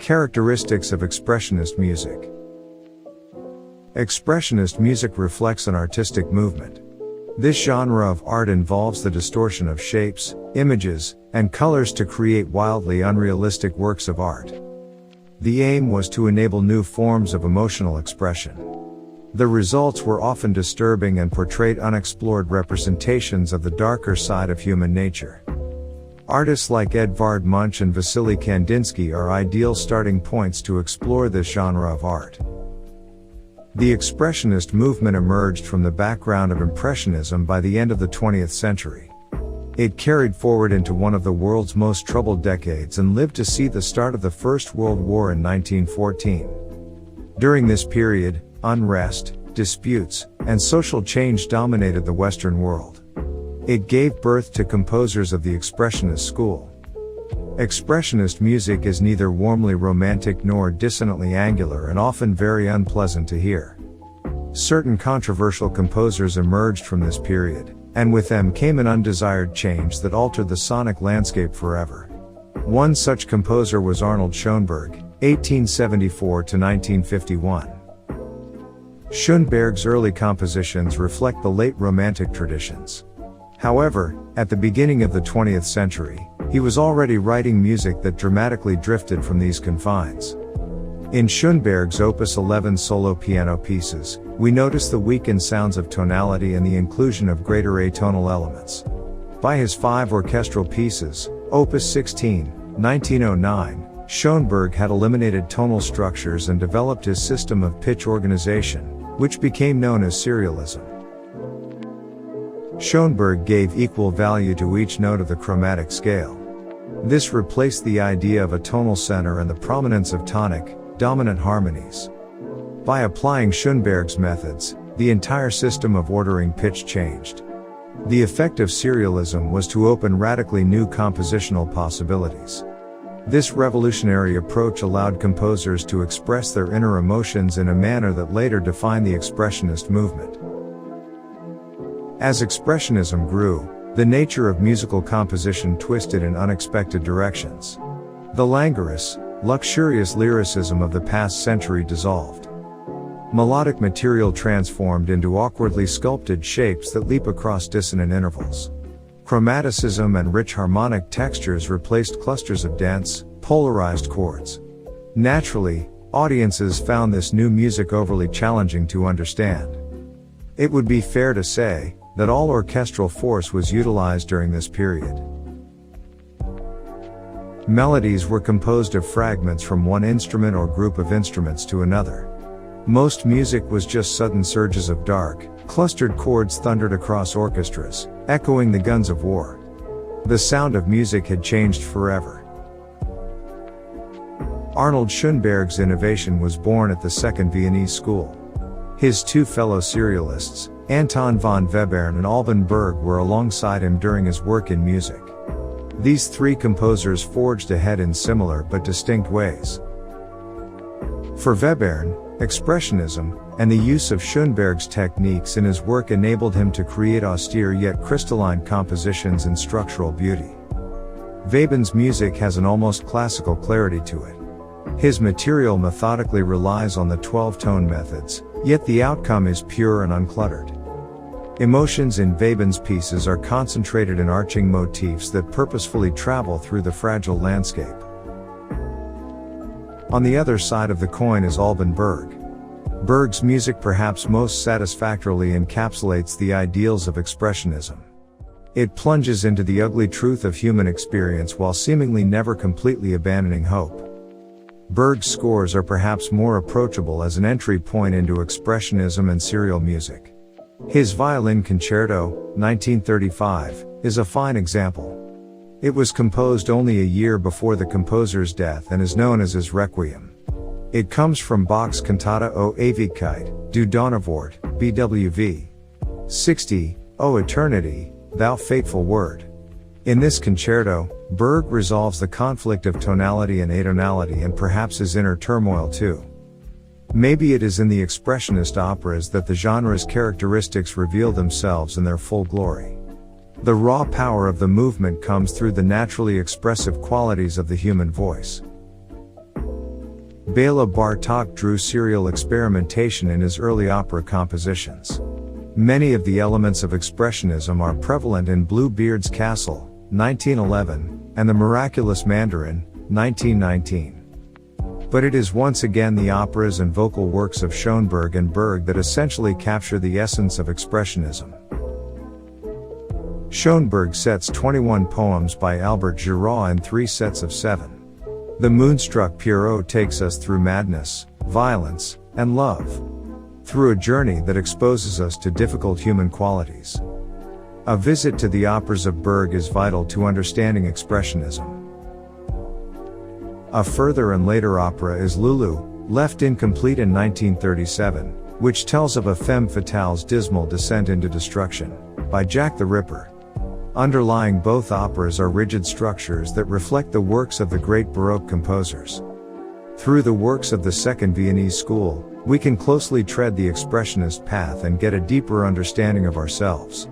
Characteristics of Expressionist music. Expressionist music reflects an artistic movement. This genre of art involves the distortion of shapes, images, and colors to create wildly unrealistic works of art. The aim was to enable new forms of emotional expression. The results were often disturbing and portrayed unexplored representations of the darker side of human nature. Artists like Edvard Munch and Wassily Kandinsky are ideal starting points to explore this genre of art. The Expressionist movement emerged from the background of Impressionism by the end of the 20th century. It carried forward into one of the world's most troubled decades and lived to see the start of the First World War in 1914. During this period, unrest, disputes, and social change dominated the Western world. It gave birth to composers of the Expressionist school. Expressionist music is neither warmly romantic nor dissonantly angular and often very unpleasant to hear. Certain controversial composers emerged from this period, and with them came an undesired change that altered the sonic landscape forever. One such composer was Arnold Schoenberg, 1874 to 1951. Schoenberg's early compositions reflect the late Romantic traditions. However, at the beginning of the 20th century, he was already writing music that dramatically drifted from these confines. In Schoenberg's Opus 11 solo piano pieces, we notice the weakened sounds of tonality and the inclusion of greater atonal elements. By his 5 orchestral pieces, Opus 16, 1909, Schoenberg had eliminated tonal structures and developed his system of pitch organization, which became known as serialism. Schoenberg gave equal value to each note of the chromatic scale. This replaced the idea of a tonal center and the prominence of tonic, dominant harmonies. By applying Schoenberg's methods, the entire system of ordering pitch changed. The effect of serialism was to open radically new compositional possibilities. This revolutionary approach allowed composers to express their inner emotions in a manner that later defined the Expressionist movement. As Expressionism grew, the nature of musical composition twisted in unexpected directions. The languorous, luxurious lyricism of the past century dissolved. Melodic material transformed into awkwardly sculpted shapes that leap across dissonant intervals. Chromaticism and rich harmonic textures replaced clusters of dense, polarized chords. Naturally, audiences found this new music overly challenging to understand. It would be fair to say that all orchestral force was utilized during this period. Melodies were composed of fragments from one instrument or group of instruments to another. Most music was just sudden surges of dark, clustered chords thundered across orchestras, echoing the guns of war. The sound of music had changed forever. Arnold Schoenberg's innovation was born at the Second Viennese School. His 2 fellow serialists, Anton von Webern and Alban Berg, were alongside him during his work in music. These 3 composers forged ahead in similar but distinct ways. For Webern, Expressionism, and the use of Schoenberg's techniques in his work enabled him to create austere yet crystalline compositions in structural beauty. Webern's music has an almost classical clarity to it. His material methodically relies on the 12-tone methods, yet the outcome is pure and uncluttered. Emotions in Webern's pieces are concentrated in arching motifs that purposefully travel through the fragile landscape. On the other side of the coin is Alban Berg. Berg's music perhaps most satisfactorily encapsulates the ideals of Expressionism. It plunges into the ugly truth of human experience while seemingly never completely abandoning hope. Berg's scores are perhaps more approachable as an entry point into Expressionism and serial music. His Violin Concerto, 1935, is a fine example. It was composed only a year before the composer's death and is known as his Requiem. It comes from Bach's Cantata O Ewigkeit, Du Donnerwort, BWV. 60, O Eternity, Thou Fateful Word. In this concerto, Berg resolves the conflict of tonality and atonality and perhaps his inner turmoil too. Maybe it is in the Expressionist operas that the genre's characteristics reveal themselves in their full glory. The raw power of the movement comes through the naturally expressive qualities of the human voice. Bela Bartok drew serial experimentation in his early opera compositions. Many of the elements of Expressionism are prevalent in Bluebeard's Castle, 1911, and The Miraculous Mandarin, 1919. But it is once again the operas and vocal works of Schoenberg and Berg that essentially capture the essence of Expressionism. Schoenberg sets 21 poems by Albert Giraud in 3 sets of 7. The Moonstruck Pierrot takes us through madness, violence, and love. Through a journey that exposes us to difficult human qualities. A visit to the operas of Berg is vital to understanding Expressionism. A further and later opera is Lulu, left incomplete in 1937, which tells of a femme fatale's dismal descent into destruction, by Jack the Ripper. Underlying both operas are rigid structures that reflect the works of the great Baroque composers. Through the works of the Second Viennese School, we can closely tread the Expressionist path and get a deeper understanding of ourselves.